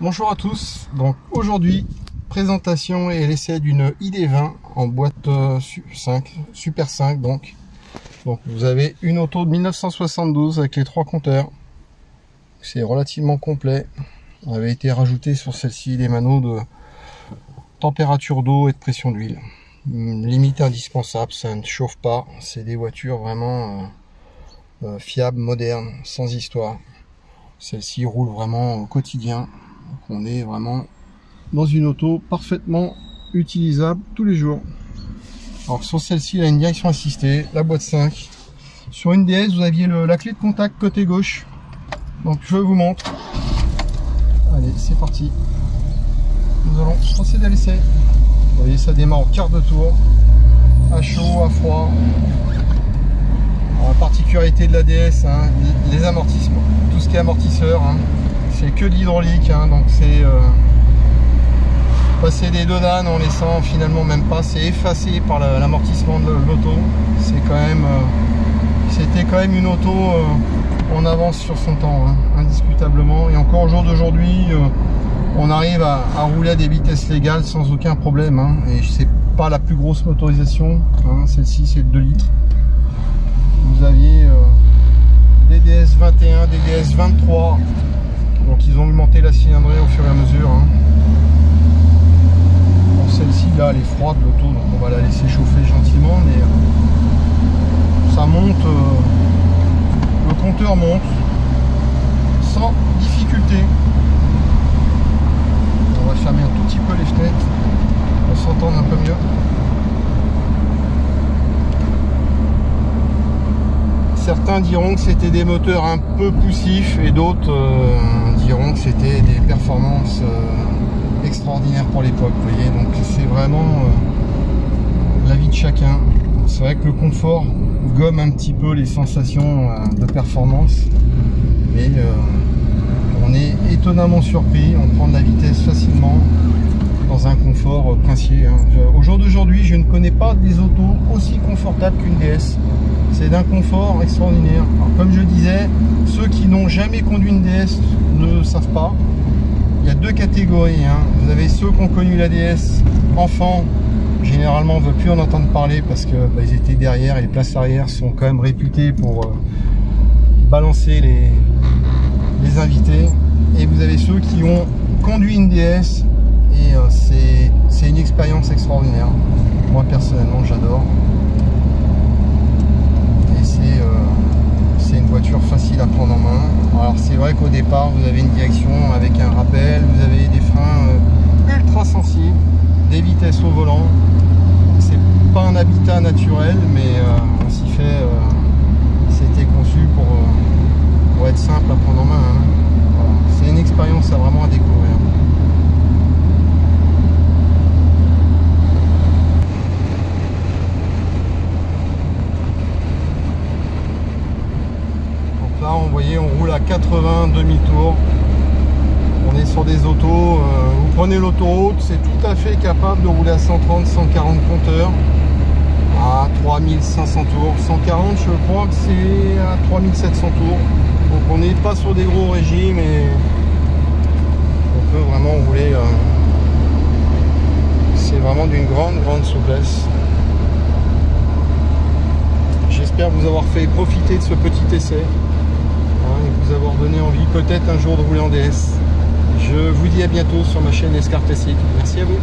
Bonjour à tous, donc aujourd'hui présentation et l'essai d'une ID20 en boîte 5, Super 5 donc vous avez une auto de 1972 avec les 3 compteurs, c'est relativement complet. On avait été rajouté sur celle-ci des manuaux de température d'eau et de pression d'huile, limite indispensable, ça ne chauffe pas, c'est des voitures vraiment fiables, modernes, sans histoire. Celle-ci roule vraiment au quotidien. Donc on est vraiment dans une auto parfaitement utilisable tous les jours. Alors sur celle-ci, il a une direction assistée, la boîte 5. Sur une DS, vous aviez la clé de contact côté gauche. Donc je vous montre. Allez, c'est parti. Nous allons procéder à l'essai. Vous voyez, ça démarre en quart de tour, à chaud, à froid. Alors, la particularité de la DS, hein, les amortissements, tout ce qui est amortisseur. Hein, c'est que de l'hydraulique, hein, donc c'est passer des deux dames, on les sent finalement même pas, c'est effacé par l'amortissement de l'auto. C'est quand même c'était quand même une auto en avance sur son temps, hein, indiscutablement, et encore au jour d'aujourd'hui on arrive à rouler à des vitesses légales sans aucun problème, hein, et c'est pas la plus grosse motorisation, hein, celle-ci c'est 2 litres. Vous aviez des DS 21, des DS 23. Donc ils ont augmenté la cylindrée au fur et à mesure. Hein. Bon, celle-ci là, elle est froide l'auto, donc on va la laisser chauffer gentiment, mais ça monte, le compteur monte sans difficulté. On va fermer un tout petit peu les fenêtres pour s'entendre un peu mieux. Certains diront que c'était des moteurs un peu poussifs et d'autres diront que c'était des performances extraordinaires pour l'époque. Vous voyez, donc c'est vraiment l'avis de chacun. C'est vrai que le confort gomme un petit peu les sensations de performance, mais on est étonnamment surpris. On prend de la vitesse facilement dans un confort princier. Hein. Au jour d'aujourd'hui, je ne connais pas des autos aussi confortables qu'une DS. C'est d'un confort extraordinaire. Alors, comme je disais, ceux qui n'ont jamais conduit une DS ne savent pas. Il y a 2 catégories. Hein. Vous avez ceux qui ont connu la DS enfants. Généralement, on ne veut plus en entendre parler parce que ils étaient derrière et les places arrière sont quand même réputées pour balancer les invités. Et vous avez ceux qui ont conduit une DS et c'est une expérience extraordinaire. Moi personnellement, j'adore. C'est une voiture facile à prendre en main. Alors c'est vrai qu'au départ vous avez une direction avec un rappel, vous avez des freins ultra sensibles, des vitesses au volant. C'est pas un habitat naturel, mais on s'y fait. C'était conçu pour être simple à prendre en main. Hein. Voilà. C'est une expérience vraiment à découvrir. Là, vous voyez, on roule à 80 demi-tours. On est sur des autos. Vous prenez l'autoroute, c'est tout à fait capable de rouler à 130, 140 compteurs à 3500 tours. 140, je crois que c'est à 3700 tours. Donc on n'est pas sur des gros régimes et on peut vraiment rouler. C'est vraiment d'une grande souplesse. J'espère vous avoir fait profiter de ce petit essai. Et vous avoir donné envie peut-être un jour de rouler en DS. Je vous dis à bientôt sur ma chaîne Escar Classique. Merci à vous.